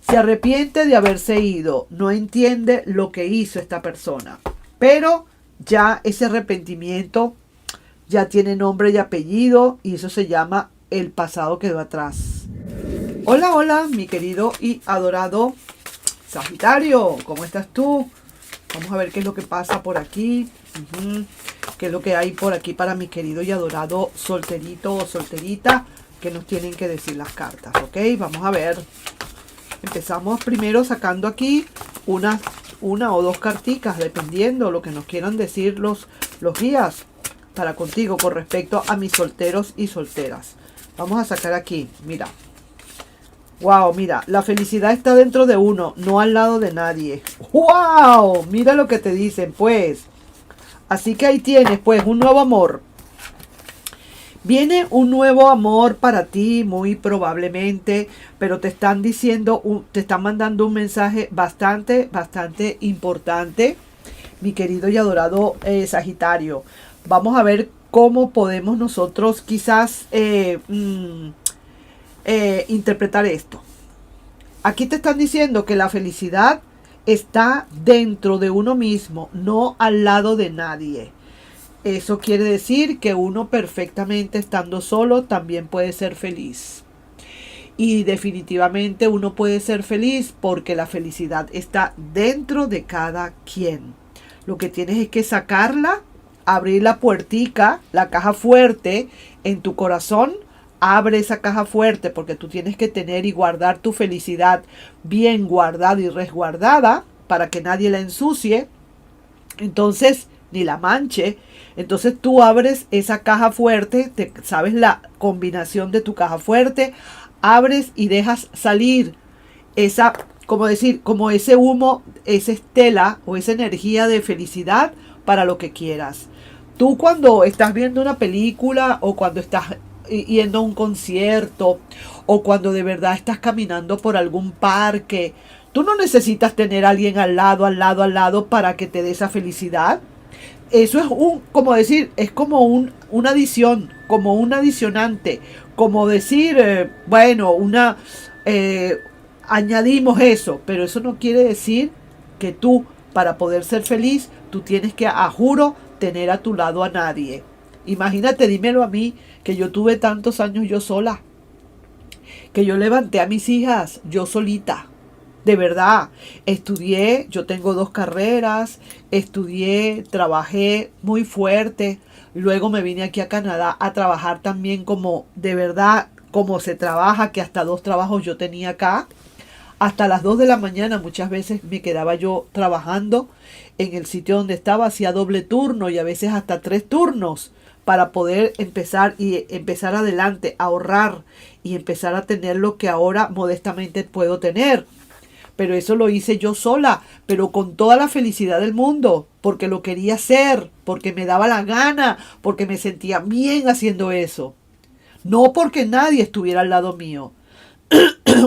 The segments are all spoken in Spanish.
Se arrepiente de haberse ido, no entiende lo que hizo esta persona, pero ya ese arrepentimiento ya tiene nombre y apellido y eso se llama el pasado quedó atrás. Hola, hola, mi querido y adorado Sagitario, ¿cómo estás tú? Vamos a ver qué es lo que pasa por aquí. Qué es lo que hay por aquí para mi querido y adorado solterito o solterita que nos tienen que decir las cartas, ¿ok? Vamos a ver. Empezamos primero sacando aquí una o dos carticas, dependiendo lo que nos quieran decir los guías para contigo con respecto a mis solteros y solteras. Vamos a sacar aquí, mira. Wow, mira, la felicidad está dentro de uno, no al lado de nadie. Wow, mira lo que te dicen, pues. Así que ahí tienes, pues, un nuevo amor. Viene un nuevo amor para ti, muy probablemente, pero te están diciendo, te están mandando un mensaje bastante importante, mi querido y adorado Sagitario. Vamos a ver cómo podemos nosotros quizás interpretar esto. Aquí te están diciendo que la felicidad está dentro de uno mismo, no al lado de nadie. Eso quiere decir que uno perfectamente estando solo también puede ser feliz. Y definitivamente uno puede ser feliz porque la felicidad está dentro de cada quien. Lo que tienes es que sacarla, abrir la puertica, la caja fuerte en tu corazón. Abre esa caja fuerte porque tú tienes que tener y guardar tu felicidad bien guardada y resguardada para que nadie la ensucie. Entonces, ni la manche. Entonces tú abres esa caja fuerte, sabes la combinación de tu caja fuerte, abres y dejas salir esa, como decir, como ese humo, esa estela o esa energía de felicidad para lo que quieras. Tú cuando estás viendo una película o cuando estás yendo a un concierto o cuando de verdad estás caminando por algún parque, tú no necesitas tener a alguien al lado para que te dé esa felicidad. Eso es como decir, es como una adición, como un adicionante, como decir, eh, añadimos eso, pero eso no quiere decir que tú, para poder ser feliz, tú tienes que, a juro, tener a tu lado a nadie. Imagínate, dímelo a mí, que yo tuve tantos años yo sola, que yo levanté a mis hijas yo solita. De verdad, estudié, yo tengo 2 carreras, estudié, trabajé muy fuerte, luego me vine aquí a Canadá a trabajar también como, de verdad, como se trabaja, que hasta 2 trabajos yo tenía acá. Hasta las 2 de la mañana muchas veces me quedaba yo trabajando en el sitio donde estaba, hacía doble turno y a veces hasta 3 turnos para poder empezar adelante, a ahorrar y empezar a tener lo que ahora modestamente puedo tener. Pero eso lo hice yo sola, pero con toda la felicidad del mundo, porque lo quería hacer, porque me daba la gana, porque me sentía bien haciendo eso. No porque nadie estuviera al lado mío.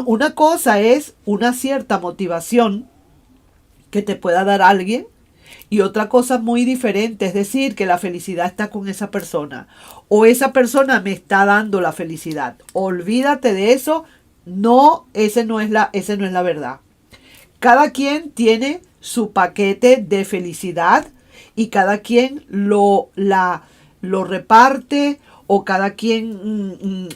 Una cosa es una cierta motivación que te pueda dar alguien y otra cosa muy diferente, es decir, que la felicidad está con esa persona o esa persona me está dando la felicidad. Olvídate de eso, no, esa no es la verdad. Cada quien tiene su paquete de felicidad y cada quien lo reparte o cada quien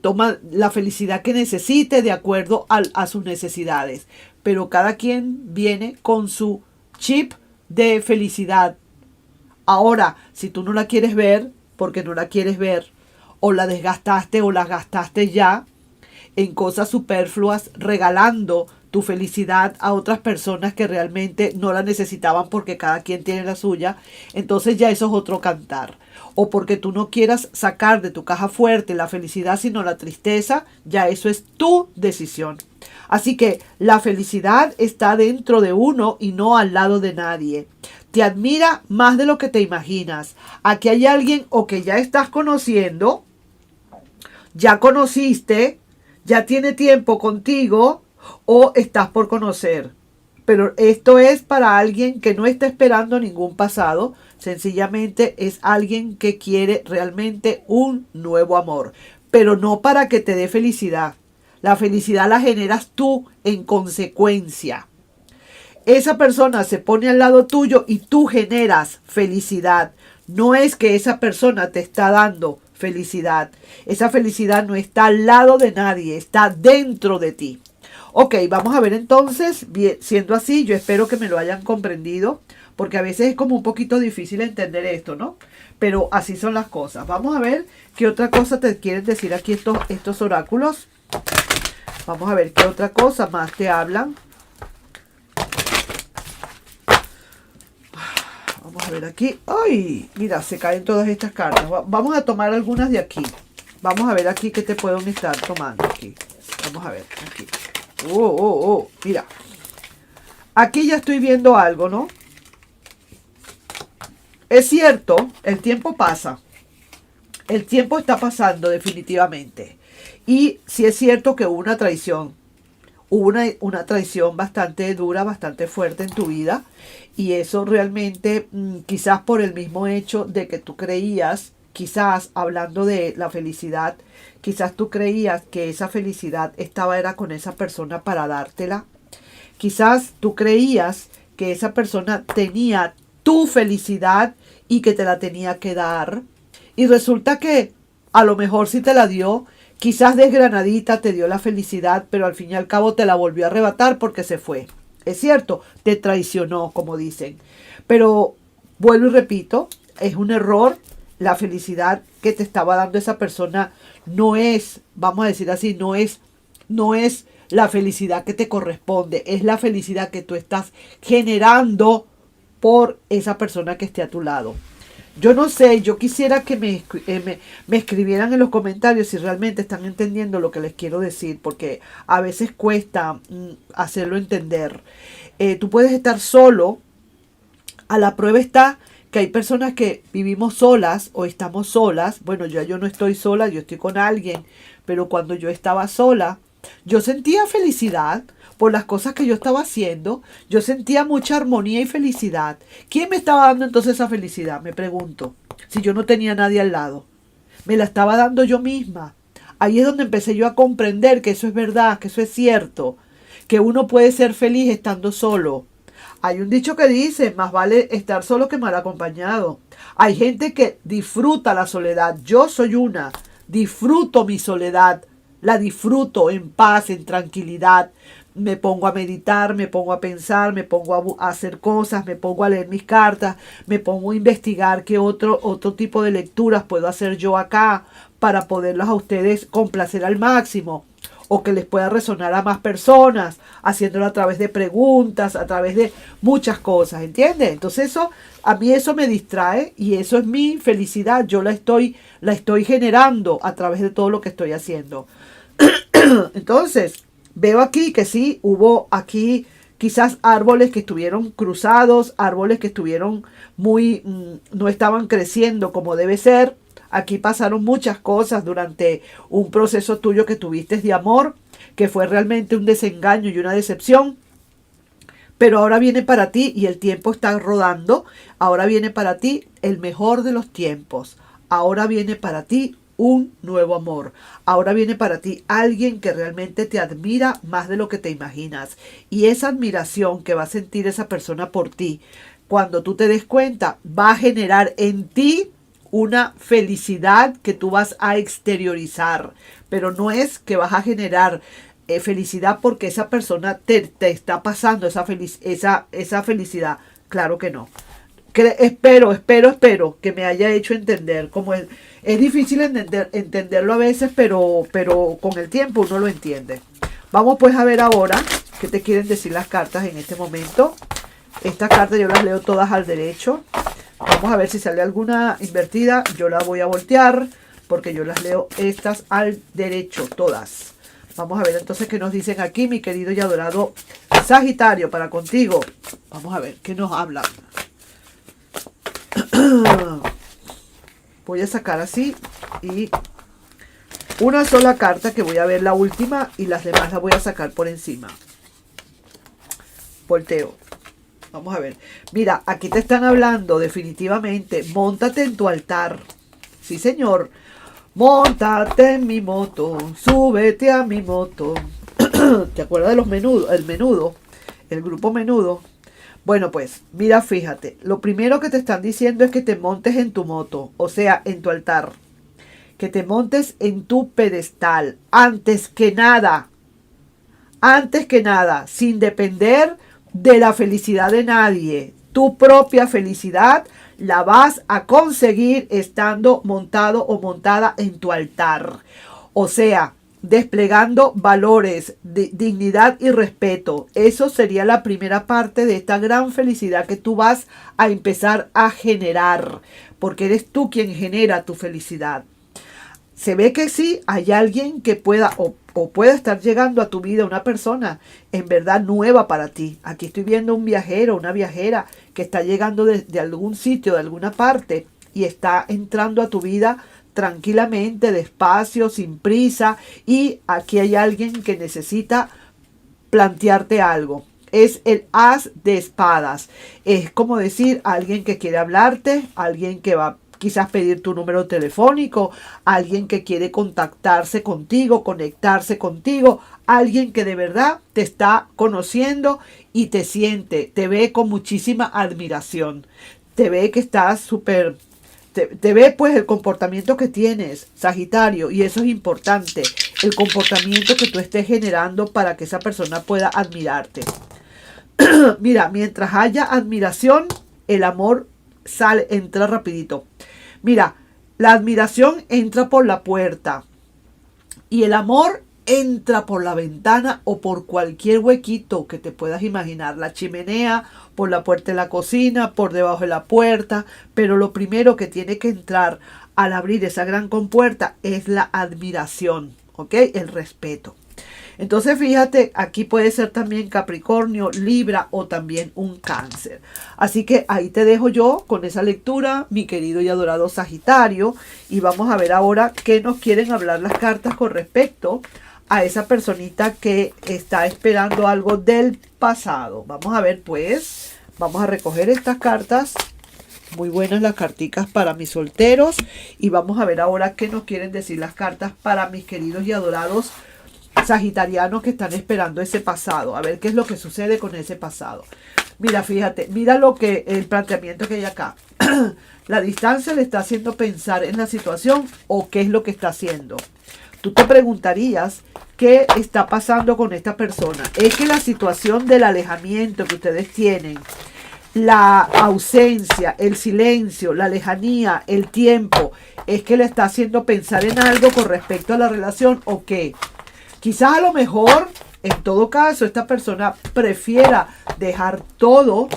toma la felicidad que necesite de acuerdo a sus necesidades. Pero cada quien viene con su chip de felicidad. Ahora, si tú no la quieres ver, porque no la quieres ver, o la desgastaste o la gastaste ya en cosas superfluas, regalando tu felicidad a otras personas que realmente no la necesitaban porque cada quien tiene la suya, entonces ya eso es otro cantar. O porque tú no quieras sacar de tu caja fuerte la felicidad sino la tristeza, ya eso es tu decisión. Así que la felicidad está dentro de uno y no al lado de nadie. Te admira más de lo que te imaginas. Aquí hay alguien o que ya estás conociendo, ya conociste, ya tiene tiempo contigo o estás por conocer. Pero esto es para alguien que no está esperando ningún pasado. Sencillamente es alguien que quiere realmente un nuevo amor. Pero no para que te dé felicidad. La felicidad la generas tú en consecuencia. Esa persona se pone al lado tuyo y tú generas felicidad. No es que esa persona te está dando felicidad. Esa felicidad no está al lado de nadie, está dentro de ti. Ok, vamos a ver entonces, bien, siendo así, yo espero que me lo hayan comprendido, porque a veces es como un poquito difícil entender esto, ¿no? Pero así son las cosas. Vamos a ver qué otra cosa te quieren decir aquí estos oráculos. Vamos a ver qué otra cosa más te hablan. Vamos a ver aquí. ¡Ay! Mira, se caen todas estas cartas. Vamos a tomar algunas de aquí. Vamos a ver aquí qué te pueden estar tomando aquí. Vamos a ver aquí. Mira. Aquí ya estoy viendo algo, ¿no? Es cierto, el tiempo pasa. El tiempo está pasando definitivamente. Y sí es cierto que hubo una traición. Hubo una traición bastante dura, bastante fuerte en tu vida. Y eso realmente, quizás por el mismo hecho de que tú creías, quizás hablando de la felicidad, quizás tú creías que esa felicidad era con esa persona para dártela. Quizás tú creías que esa persona tenía tu felicidad y que te la tenía que dar. Y resulta que a lo mejor sí te la dio. Quizás desgranadita te dio la felicidad, pero al fin y al cabo te la volvió a arrebatar porque se fue. Es cierto, te traicionó, como dicen. Pero vuelvo y repito, es un error. La felicidad que te estaba dando esa persona no es, vamos a decir así, no es la felicidad que te corresponde. Es la felicidad que tú estás generando por esa persona que esté a tu lado. Yo no sé, yo quisiera que me escribieran en los comentarios si realmente están entendiendo lo que les quiero decir, porque a veces cuesta hacerlo entender. Tú puedes estar solo, a la prueba está que hay personas que vivimos solas o estamos solas. Bueno, yo no estoy sola, yo estoy con alguien, pero cuando yo estaba sola, yo sentía felicidad por las cosas que yo estaba haciendo. Yo sentía mucha armonía y felicidad. ¿Quién me estaba dando entonces esa felicidad? Me pregunto. Si yo no tenía nadie al lado. Me la estaba dando yo misma. Ahí es donde empecé yo a comprender que eso es verdad, que eso es cierto. Que uno puede ser feliz estando solo. Hay un dicho que dice, más vale estar solo que mal acompañado. Hay gente que disfruta la soledad. Yo soy una. Disfruto mi soledad. La disfruto en paz, en tranquilidad. Me pongo a meditar, me pongo a pensar, me pongo a hacer cosas, me pongo a leer mis cartas, me pongo a investigar qué otro tipo de lecturas puedo hacer yo acá para poderlas a ustedes complacer al máximo o que les pueda resonar a más personas, haciéndolo a través de preguntas, a través de muchas cosas, ¿entiendes? Entonces a mí eso me distrae y eso es mi felicidad, yo la estoy generando a través de todo lo que estoy haciendo. Entonces, veo aquí que sí, hubo aquí quizás árboles que estuvieron cruzados, árboles que estuvieron no estaban creciendo como debe ser. Aquí pasaron muchas cosas durante un proceso tuyo que tuviste de amor, que fue realmente un desengaño y una decepción. Pero ahora viene para ti y el tiempo está rodando. Ahora viene para ti el mejor de los tiempos. Ahora viene para ti un nuevo amor. Ahora viene para ti alguien que realmente te admira más de lo que te imaginas. Y esa admiración que va a sentir esa persona por ti, cuando tú te des cuenta, va a generar en ti una felicidad que tú vas a exteriorizar. Pero no es que vas a generar felicidad porque esa persona te está pasando esa felicidad. Claro que no. Espero que me haya hecho entender. Como es difícil entenderlo a veces, pero con el tiempo uno lo entiende. Vamos pues a ver ahora qué te quieren decir las cartas en este momento. Estas cartas yo las leo todas al derecho. Vamos a ver si sale alguna invertida. Yo la voy a voltear porque yo las leo estas al derecho, todas. Vamos a ver entonces qué nos dicen aquí, mi querido y adorado Sagitario, para contigo. Vamos a ver qué nos hablan. Voy a sacar así y una sola carta que voy a ver la última y las demás las voy a sacar por encima. Volteo. Vamos a ver. Mira, aquí te están hablando definitivamente. Móntate en tu altar. Sí, señor. Móntate en mi moto, súbete a mi moto. ¿Te acuerdas de los Menudo? El Menudo, el grupo Menudo. Bueno, pues, mira, fíjate, lo primero que te están diciendo es que te montes en tu moto, o sea, en tu altar. Que te montes en tu pedestal, antes que nada, sin depender de la felicidad de nadie. Tu propia felicidad la vas a conseguir estando montado o montada en tu altar. O sea, desplegando valores, dignidad y respeto. Eso sería la primera parte de esta gran felicidad que tú vas a empezar a generar, porque eres tú quien genera tu felicidad. Se ve que sí, hay alguien que pueda o pueda estar llegando a tu vida, una persona en verdad nueva para ti. Aquí estoy viendo un viajero, una viajera que está llegando de algún sitio, de alguna parte, y está entrando a tu vida tranquilamente, despacio, sin prisa. Y aquí hay alguien que necesita plantearte algo. Es el as de espadas. Es como decir, alguien que quiere hablarte, alguien que va quizás pedir tu número telefónico, alguien que quiere contactarse contigo, conectarse contigo, alguien que de verdad te está conociendo y te siente, te ve con muchísima admiración, te ve que estás súper, te ve pues el comportamiento que tienes, Sagitario, y eso es importante, el comportamiento que tú estés generando para que esa persona pueda admirarte. Mira, mientras haya admiración, el amor entra rapidito. Mira, la admiración entra por la puerta y el amor entra por la ventana o por cualquier huequito que te puedas imaginar. La chimenea, por la puerta de la cocina, por debajo de la puerta. Pero lo primero que tiene que entrar al abrir esa gran compuerta es la admiración, ¿ok? El respeto. Entonces fíjate, aquí puede ser también Capricornio, Libra o también un Cáncer. Así que ahí te dejo yo con esa lectura, mi querido y adorado Sagitario. Y vamos a ver ahora qué nos quieren hablar las cartas con respecto a esa personita que está esperando algo del pasado. Vamos a ver pues, vamos a recoger estas cartas. Muy buenas las carticas para mis solteros. Y vamos a ver ahora qué nos quieren decir las cartas para mis queridos y adorados sagitarianos que están esperando ese pasado. A ver qué es lo que sucede con ese pasado. Mira, fíjate, mira lo que el planteamiento que hay acá. La distancia le está haciendo pensar en la situación o qué es lo que está haciendo. Tú te preguntarías qué está pasando con esta persona. Es que la situación del alejamiento que ustedes tienen, la ausencia, el silencio, la lejanía, el tiempo, es que le está haciendo pensar en algo con respecto a la relación o qué. Quizás a lo mejor, en todo caso, esta persona prefiera dejar todo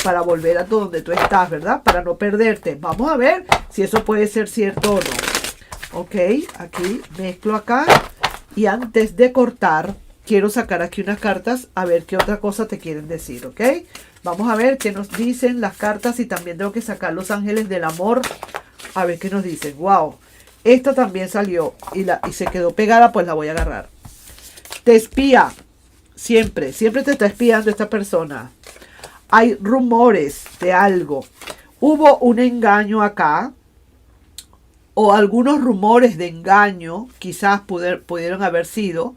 para volver a donde tú estás, ¿verdad? Para no perderte. Vamos a ver si eso puede ser cierto o no. Ok, aquí mezclo acá. Y antes de cortar, quiero sacar aquí unas cartas a ver qué otra cosa te quieren decir, ¿ok? Vamos a ver qué nos dicen las cartas y también tengo que sacar los ángeles del amor. A ver qué nos dicen. ¡Wow! Esta también salió y se quedó pegada, pues la voy a agarrar. Te espía. Siempre te está espiando esta persona. Hay rumores de algo. Hubo un engaño acá. O algunos rumores de engaño. Quizás pudieron haber sido.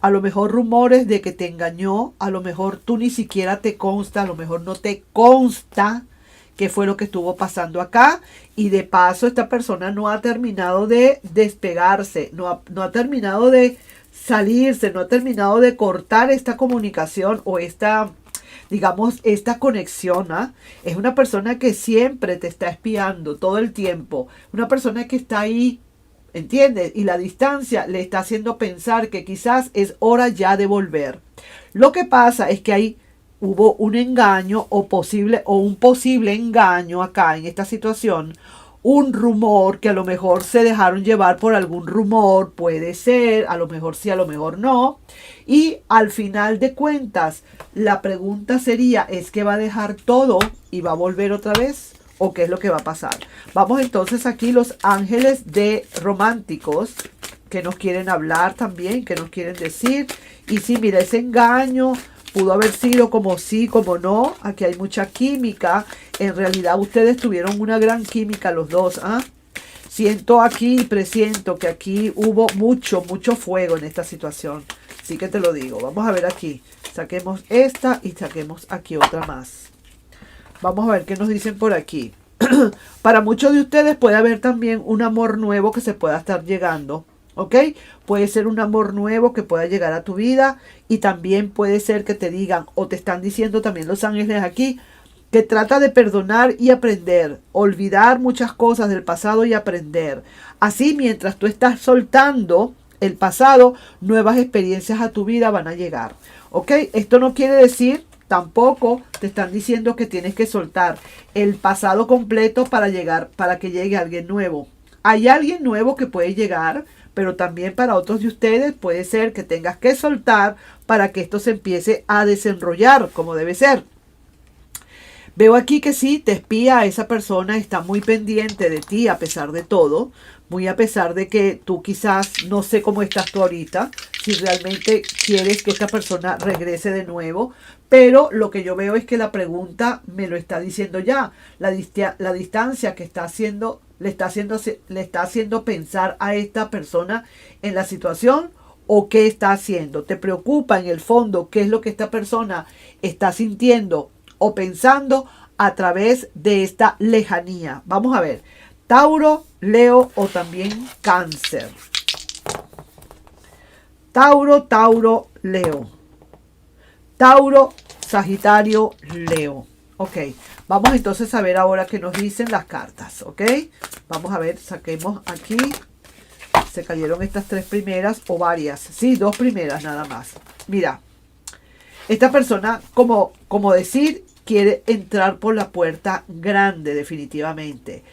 A lo mejor rumores de que te engañó. A lo mejor tú ni siquiera te consta. A lo mejor no te consta qué fue lo que estuvo pasando acá. Y de paso esta persona no ha terminado de despegarse. No ha terminado de salirse. No ha terminado de cortar esta comunicación o esta, digamos, esta conexión. Es una persona que siempre te está espiando todo el tiempo. Una persona que está ahí, ¿entiendes? Y la distancia le está haciendo pensar que quizás es hora ya de volver. Lo que pasa es que hubo un engaño o un posible engaño acá en esta situación. Un rumor que a lo mejor se dejaron llevar por algún rumor, puede ser, a lo mejor sí, a lo mejor no. Y al final de cuentas, la pregunta sería, ¿es que va a dejar todo y va a volver otra vez? ¿O qué es lo que va a pasar? Vamos entonces aquí los ángeles de románticos que nos quieren hablar también, que nos quieren decir. Y sí, mira, ese engaño pudo haber sido como sí, como no. Aquí hay mucha química. En realidad ustedes tuvieron una gran química los dos. Siento aquí y presiento que aquí hubo mucho fuego en esta situación. Sí que te lo digo. Vamos a ver aquí. Saquemos esta y saquemos aquí otra más. Vamos a ver qué nos dicen por aquí. Para muchos de ustedes puede haber también un amor nuevo que se pueda estar llegando. ¿Ok? Puede ser un amor nuevo que pueda llegar a tu vida. Y también puede ser que te digan o te están diciendo también los ángeles aquí que trata de perdonar y aprender, olvidar muchas cosas del pasado y aprender. Así, mientras tú estás soltando el pasado, nuevas experiencias a tu vida van a llegar. ¿Ok? Esto no quiere decir, tampoco te están diciendo que tienes que soltar el pasado completo para que llegue alguien nuevo. Hay alguien nuevo que puede llegar, pero también para otros de ustedes puede ser que tengas que soltar para que esto se empiece a desenrollar como debe ser. Veo aquí que sí, te espía, esa persona está muy pendiente de ti a pesar de todo, muy a pesar de que tú quizás no sé cómo estás tú ahorita, si realmente quieres que esta persona regrese de nuevo, pero lo que yo veo es que la pregunta me lo está diciendo ya, la distancia que está haciendo, le está haciendo pensar a esta persona en la situación. ¿O qué está haciendo? ¿Te preocupa en el fondo qué es lo que esta persona está sintiendo o pensando a través de esta lejanía? Vamos a ver. Tauro, Leo o también Cáncer. Tauro, Leo. Tauro, Sagitario, Leo. Ok. Vamos entonces a ver ahora qué nos dicen las cartas. Ok. Vamos a ver, saquemos aquí. Se cayeron estas tres primeras o varias. Sí, dos primeras nada más. Mira, esta persona, como decir, quiere entrar por la puerta grande definitivamente.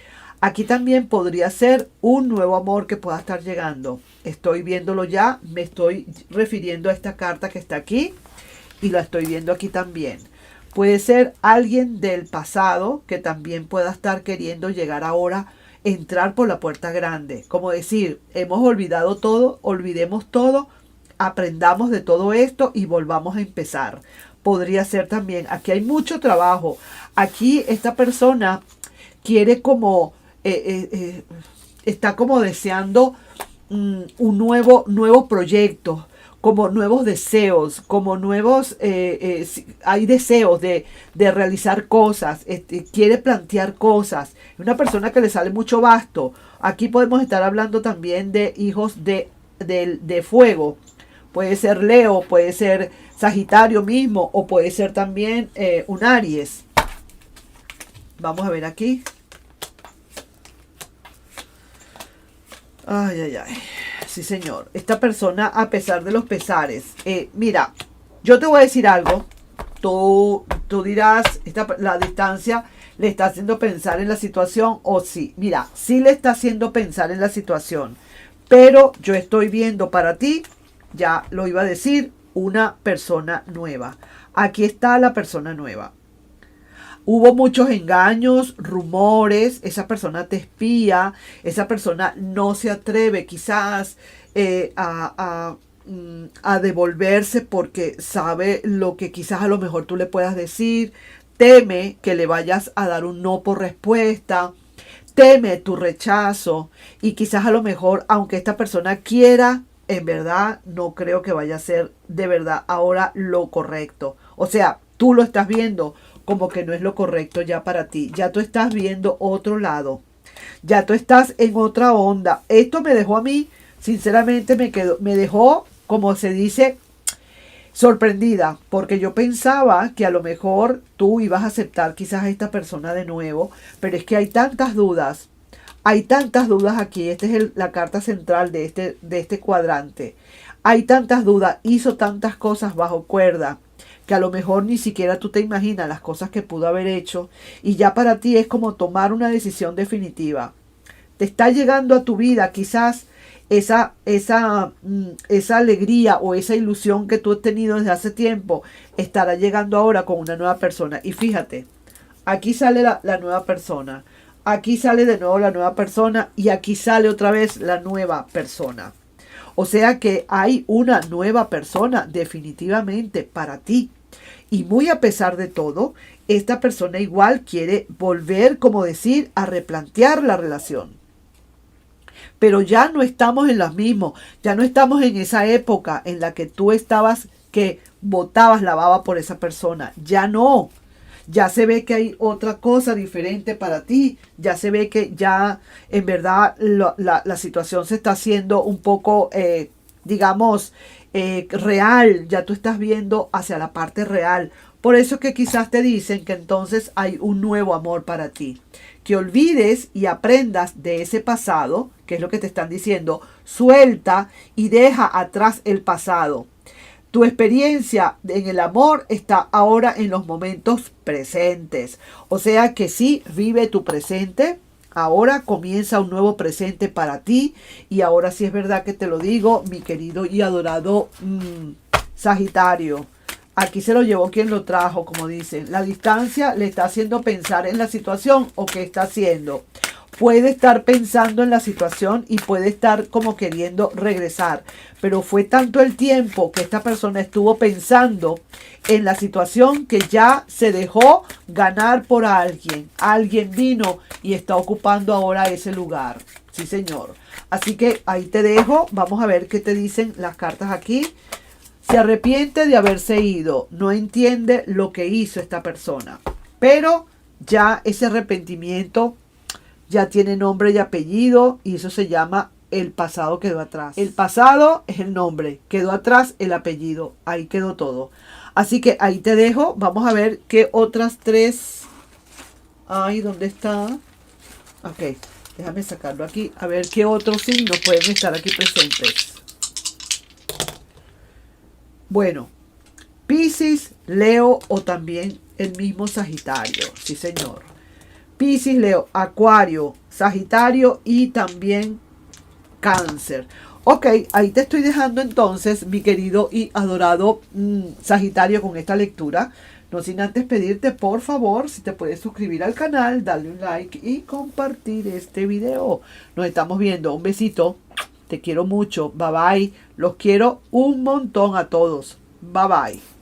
Aquí también podría ser un nuevo amor que pueda estar llegando. Estoy viéndolo ya, me estoy refiriendo a esta carta que está aquí y la estoy viendo aquí también. Puede ser alguien del pasado que también pueda estar queriendo llegar ahora, entrar por la puerta grande. Como decir, hemos olvidado todo, olvidemos todo, aprendamos de todo esto y volvamos a empezar. Podría ser también, aquí hay mucho trabajo. Aquí esta persona quiere como, está como deseando un nuevo proyecto, como nuevos deseos, como nuevos, hay deseos de realizar cosas, quiere plantear cosas. Es una persona que le sale mucho basto. Aquí podemos estar hablando también de hijos de fuego. Puede ser Leo, puede ser Sagitario mismo, o puede ser también un Aries. Vamos a ver aquí. Ay, ay, ay. Sí, señor. Esta persona, a pesar de los pesares. Mira, yo te voy a decir algo. Tú dirás, la distancia le está haciendo pensar en la situación. O sí, mira, sí le está haciendo pensar en la situación. Pero yo estoy viendo para ti, ya lo iba a decir, una persona nueva. Aquí está la persona nueva. Hubo muchos engaños, rumores, esa persona te espía, esa persona no se atreve quizás a devolverse porque sabe lo que quizás a lo mejor tú le puedas decir, teme que le vayas a dar un no por respuesta, teme tu rechazo y quizás a lo mejor, aunque esta persona quiera, en verdad no creo que vaya a ser de verdad ahora lo correcto. O sea, tú lo estás viendo como que no es lo correcto ya para ti. Ya tú estás viendo otro lado. Ya tú estás en otra onda. Esto me dejó a mí, sinceramente me dejó, como se dice, sorprendida. Porque yo pensaba que a lo mejor tú ibas a aceptar quizás a esta persona de nuevo. Pero es que hay tantas dudas. Hay tantas dudas aquí. Esta es la carta central de este cuadrante. Hay tantas dudas. Hizo tantas cosas bajo cuerda que a lo mejor ni siquiera tú te imaginas las cosas que pudo haber hecho, y ya para ti es como tomar una decisión definitiva. Te está llegando a tu vida quizás esa alegría o esa ilusión que tú has tenido desde hace tiempo, estará llegando ahora con una nueva persona. Y fíjate, aquí sale la nueva persona, aquí sale de nuevo la nueva persona y aquí sale otra vez la nueva persona. O sea que hay una nueva persona definitivamente para ti. Y muy a pesar de todo, esta persona igual quiere volver, como decir, a replantear la relación. pero ya no estamos en las mismas, ya no estamos en esa época en la que tú estabas que botabas la baba por esa persona, ya no. Ya se ve que hay otra cosa diferente para ti. Ya se ve que ya en verdad la situación se está haciendo un poco, digamos, real. Ya tú estás viendo hacia la parte real. Por eso que quizás te dicen que entonces hay un nuevo amor para ti. Que olvides y aprendas de ese pasado, que es lo que te están diciendo. Suelta y deja atrás el pasado. Tu experiencia en el amor está ahora en los momentos presentes. O sea que sí, vive tu presente. Ahora comienza un nuevo presente para ti. Y ahora sí es verdad que te lo digo, mi querido y adorado Sagitario. Aquí se lo llevó quien lo trajo, como dicen. La distancia le está haciendo pensar en la situación o qué está haciendo. Puede estar pensando en la situación y puede estar como queriendo regresar. Pero fue tanto el tiempo que esta persona estuvo pensando en la situación que ya se dejó ganar por alguien. Alguien vino y está ocupando ahora ese lugar. Sí, señor. Así que ahí te dejo. Vamos a ver qué te dicen las cartas aquí. Se arrepiente de haberse ido. No entiende lo que hizo esta persona. Pero ya ese arrepentimiento ya tiene nombre y apellido y eso se llama el pasado quedó atrás. El pasado es el nombre, quedó atrás el apellido, ahí quedó todo. Así que ahí te dejo, vamos a ver qué otras tres. Ay, ¿dónde está? Ok, déjame sacarlo aquí, a ver qué otros signos pueden estar aquí presentes. Bueno, Piscis, Leo o también el mismo Sagitario, sí señor. Piscis, Leo, Acuario, Sagitario y también Cáncer. Ok, ahí te estoy dejando entonces, mi querido y adorado Sagitario, con esta lectura. No sin antes pedirte, por favor, si te puedes suscribir al canal, darle un like y compartir este video. Nos estamos viendo. Un besito. Te quiero mucho. Bye bye. Los quiero un montón a todos. Bye bye.